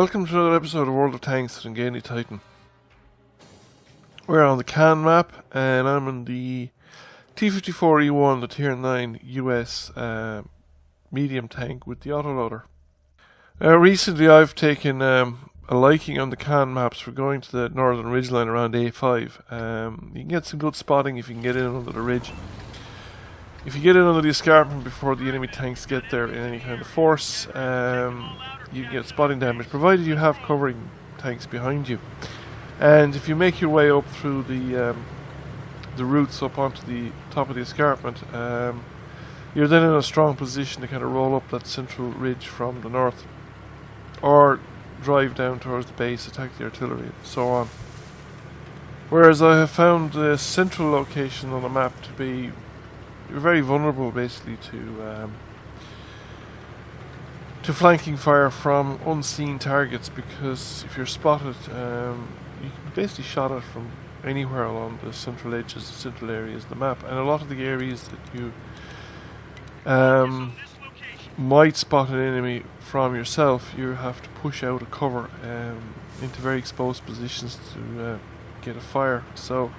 Welcome to another episode of World of Tanks at Engani Titan. We're on the Cannes map, and I'm in the T-54E1, the Tier 9 US medium tank with the autoloader. Recently I've taken a liking on the Cannes maps for going to the northern ridgeline around A5. You can get some good spotting if you can get in under the ridge. If you get in under the escarpment before the enemy tanks get there in any kind of force, you can get spotting damage, provided you have covering tanks behind you. And if you make your way up through the routes up onto the top of the escarpment, you're then in a strong position to kind of roll up that central ridge from the north, or drive down towards the base, attack the artillery, and so on. Whereas I have found the central location on the map to be very vulnerable, basically, to flanking fire from unseen targets, because if you're spotted, you can basically shot at from anywhere along the central edges, the central areas of the map. And a lot of the areas that you might spot an enemy from yourself, you have to push out a cover into very exposed positions to get a fire. So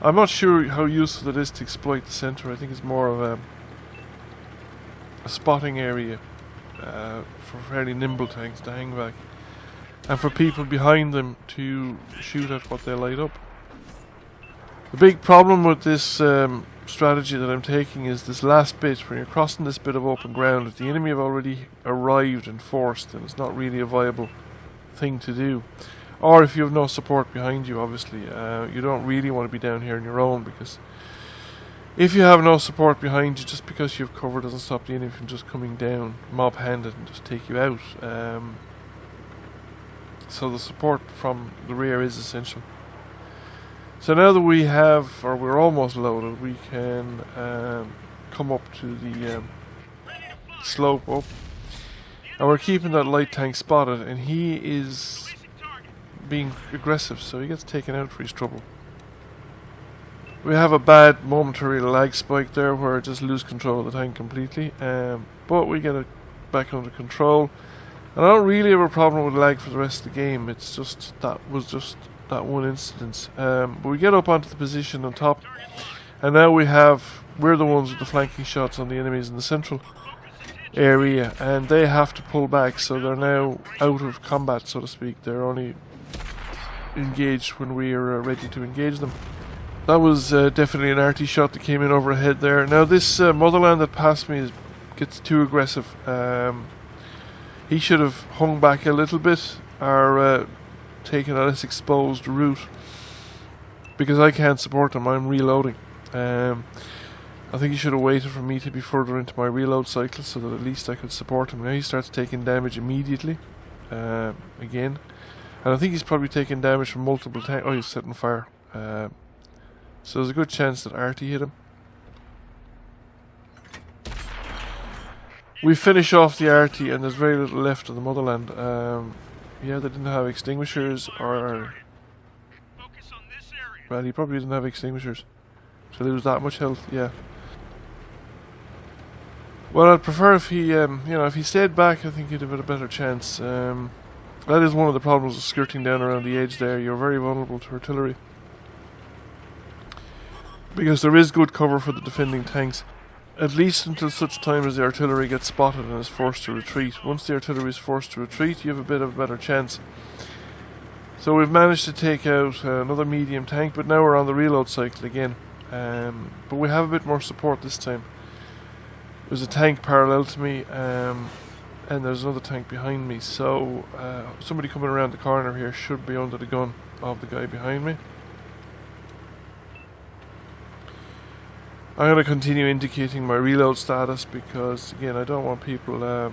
I'm not sure how useful it is to exploit the centre. I think it's more of a spotting area for fairly nimble tanks to hang back, and for people behind them to shoot at what they light up. The big problem with this strategy that I'm taking is this last bit, when you're crossing this bit of open ground. If the enemy have already arrived in force, then it's not really a viable thing to do. Or if you have no support behind you, obviously, you don't really want to be down here on your own, because if you have no support behind you, just because you have cover doesn't stop the enemy from just coming down mob-handed and just take you out. So the support from the rear is essential. So now that we have, or we're almost loaded, we can come up to the slope up, and we're keeping that light tank spotted, and he is being aggressive, so he gets taken out for his trouble. We have a bad momentary lag spike there where I just lose control of the tank completely, but we get it back under control, and I don't really have a problem with lag for the rest of the game. It's just that one instance. But we get up onto the position on top, and now we're the ones with the flanking shots on the enemies in the central area, and they have to pull back, so they're now out of combat, so to speak. They're only engaged when we are ready to engage them. That was definitely an arty shot that came in overhead there. Now this Motherland that passed me gets too aggressive. He should have hung back a little bit, or taken a less exposed route, because I can't support him. I'm reloading. I think he should have waited for me to be further into my reload cycle, so that at least I could support him. Now he starts taking damage immediately, again. And I think he's probably taking damage from multiple tanks. Oh, he's setting fire. So there's a good chance that Arty hit him. We finish off the Arty, and there's very little left of the Motherland. Yeah, they didn't have extinguishers, or well, he probably didn't have extinguishers to lose that much health. Yeah. Well, I'd prefer if he, if he stayed back. I think he'd have had a better chance. That is one of the problems of skirting down around the edge there. You're very vulnerable to artillery, because there is good cover for the defending tanks, at least until such time as the artillery gets spotted and is forced to retreat. Once the artillery is forced to retreat, you have a bit of a better chance. So we've managed to take out another medium tank, but now we're on the reload cycle again. But we have a bit more support this time. There's a tank parallel to me, and there's another tank behind me, so somebody coming around the corner here should be under the gun of the guy behind me. I'm going to continue indicating my reload status, because again, I don't want people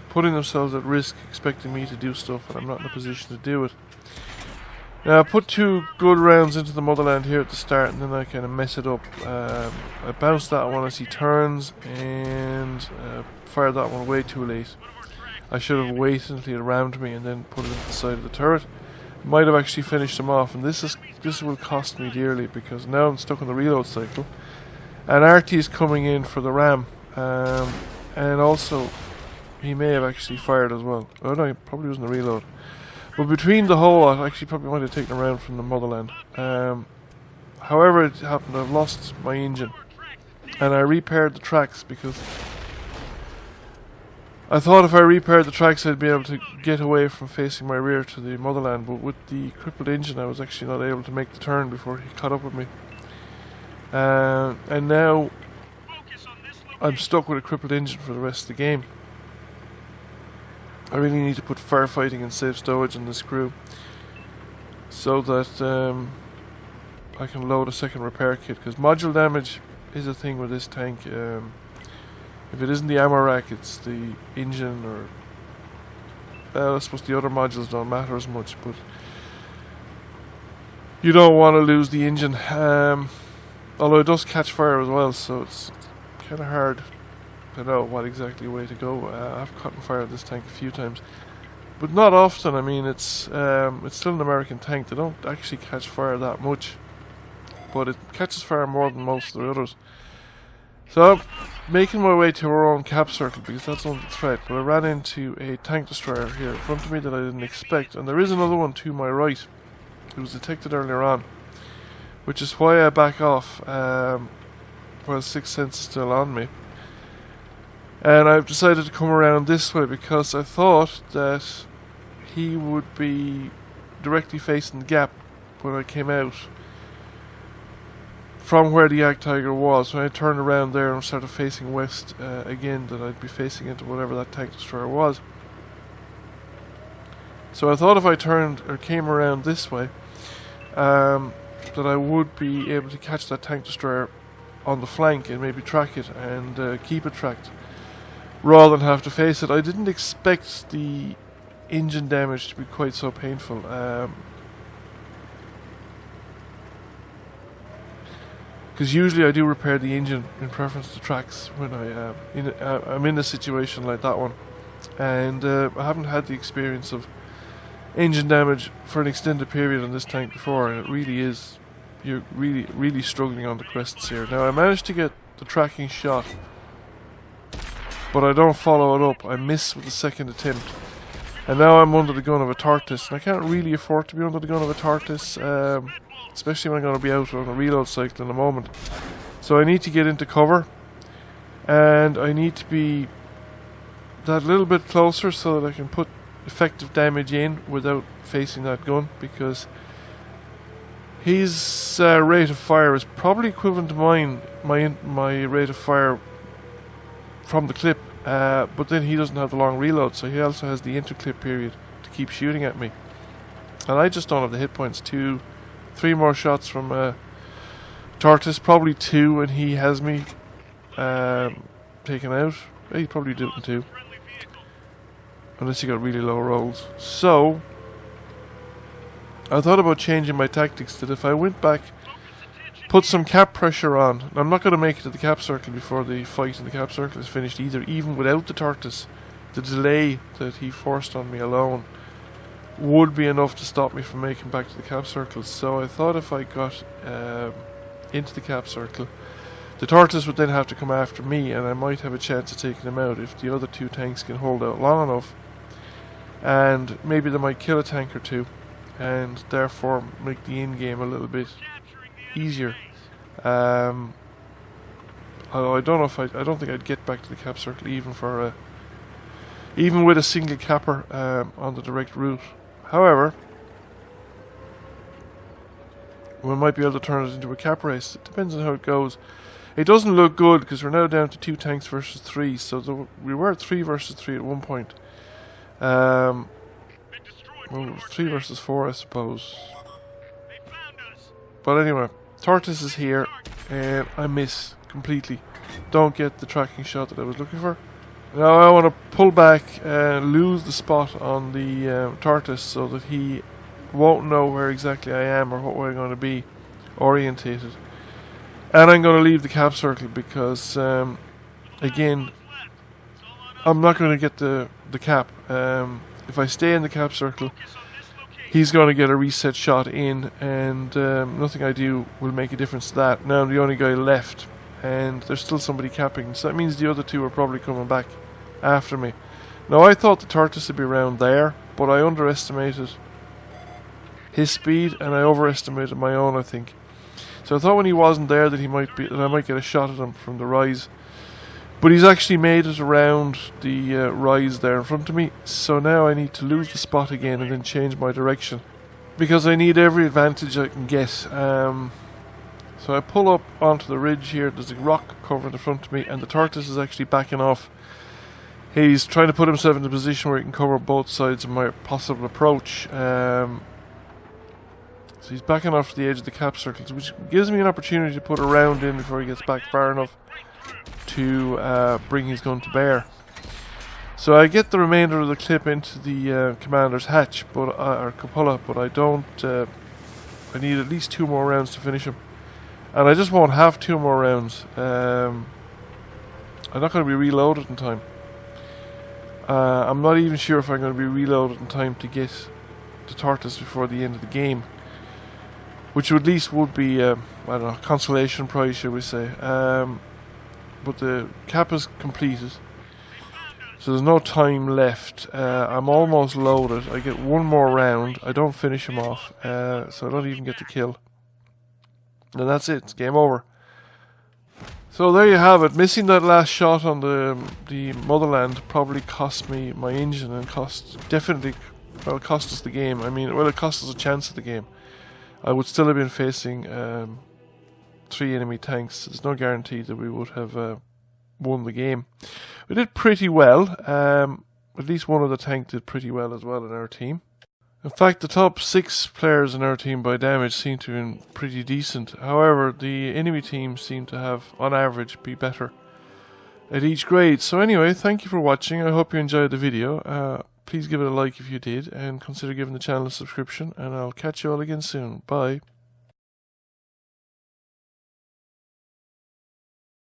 putting themselves at risk expecting me to do stuff and I'm not in a position to do it. Now I put 2 good rounds into the Motherland here at the start, and then I kind of mess it up. I bounced that one as he turns, and fired that one way too late. I should have waited until he had rammed me and then put it into the side of the turret. Might have actually finished him off, and this will cost me dearly, because now I'm stuck on the reload cycle, and Arty is coming in for the ram, and also he may have actually fired as well. Oh no, he probably wasn't a reload. But between the whole lot, actually probably might have taken a round from the motherland. However it happened, I've lost my engine. And I repaired the tracks because I thought if I repaired the tracks I'd be able to get away from facing my rear to the motherland, but with the crippled engine I was actually not able to make the turn before he caught up with me. And now I'm stuck with a crippled engine for the rest of the game. I really need to put firefighting and safe stowage on this crew so that I can load a second repair kit, because module damage is a thing with this tank. If it isn't the ammo rack, it's the engine, or I suppose the other modules don't matter as much, but you don't want to lose the engine. Although it does catch fire as well, so it's kind of hard to know what exactly way to go. I've caught on fire this tank a few times, but not often. I mean, it's still an American tank. They don't actually catch fire that much, but it catches fire more than most of the others. So I'm making my way to our own cap circle because that's under threat, but I ran into a tank destroyer here in front of me that I didn't expect, and there is another one to my right. It was detected earlier on, which is why I back off while Sixth Sense is still on me. And I've decided to come around this way because I thought that he would be directly facing the gap when I came out from where the Jagdtiger was. When I turned around there and started facing west again, that I'd be facing into whatever that tank destroyer was. So I thought if I turned or came around this way, that I would be able to catch that tank destroyer on the flank and maybe track it and keep it tracked, rather than have to face it. I didn't expect the engine damage to be quite so painful. Because usually I do repair the engine in preference to tracks when I'm in a situation like that one, and I haven't had the experience of engine damage for an extended period on this tank before, and it really is, you're really struggling on the crests here. Now I managed to get the tracking shot, but I don't follow it up. I miss with the second attempt, and now I'm under the gun of a Tortoise, and I can't really afford to be under the gun of a Tortoise, especially when I'm going to be out on a reload cycle in a moment. So I need to get into cover, and I need to be that little bit closer so that I can put effective damage in without facing that gun, because his rate of fire is probably equivalent to mine, my rate of fire from the clip, but then he doesn't have the long reload, so he also has the interclip period to keep shooting at me, and I just don't have the hit points. 3 more shots from Tortoise, probably 2, and he has me taken out. He probably did it in 2, unless he got really low rolls. So I thought about changing my tactics, that if I went back, put some cap pressure on. I'm not going to make it to the cap circle before the fight in the cap circle is finished either, even without the Tortoise. The delay that he forced on me alone would be enough to stop me from making back to the cap circle. So I thought if I got into the cap circle, the Tortoise would then have to come after me, and I might have a chance of taking him out if the other 2 tanks can hold out long enough, and maybe they might kill a tank or 2 and therefore make the end game a little bit easier. Although I don't know if I don't think I'd get back to the cap circle even with a single capper on the direct route. However, we might be able to turn it into a cap race. It depends on how it goes. It doesn't look good because we're now down to 2 tanks versus 3. So we were 3 versus 3 at one point. Well, 3 versus 4, I suppose. But anyway, Tortoise is here, and I miss completely. Don't get the tracking shot that I was looking for. Now I want to pull back and lose the spot on the Tortoise so that he won't know where exactly I am or what way I'm going to be orientated. And I'm going to leave the cap circle because, again, I'm not going to get the cap. If I stay in the cap circle, he's going to get a reset shot in, and nothing I do will make a difference to that. Now I'm the only guy left, and there's still somebody capping, so that means the other 2 are probably coming back after me. Now I thought the Turtis would be around there, but I underestimated his speed and I overestimated my own, I think. So I thought when he wasn't there that I might get a shot at him from the rise. But he's actually made it around the rise there in front of me. So now I need to lose the spot again and then change my direction, because I need every advantage I can get. So I pull up onto the ridge here. There's a rock covering the front of me, and the Turtis is actually backing off. He's trying to put himself in a position where he can cover both sides of my possible approach. So he's backing off to the edge of the cap circles, which gives me an opportunity to put a round in before he gets back far enough to bring his gun to bear. So I get the remainder of the clip into the commander's hatch, or cupola, but I don't. I need at least 2 more rounds to finish him, and I just won't have 2 more rounds. I'm not going to be reloaded in time. I'm not even sure if I'm going to be reloaded in time to get the Turtis before the end of the game, which at least would be I don't know, consolation prize, shall we say. But the cap is completed, so there's no time left. I'm almost loaded. I get 1 more round. I don't finish him off, so I don't even get the kill. And that's it. It's game over. So there you have it. Missing that last shot on the Motherland probably cost me my engine and cost us the game. I mean, well, it cost us a chance at the game. I would still have been facing 3 enemy tanks. There's no guarantee that we would have won the game. We did pretty well. At least one of the tank did pretty well as well in our team. In fact, the top 6 players in our team by damage seem to have been pretty decent. However, the enemy team seem to have, on average, be better at each grade. So anyway, thank you for watching. I hope you enjoyed the video. Please give it a like if you did, and consider giving the channel a subscription, and I'll catch you all again soon. Bye.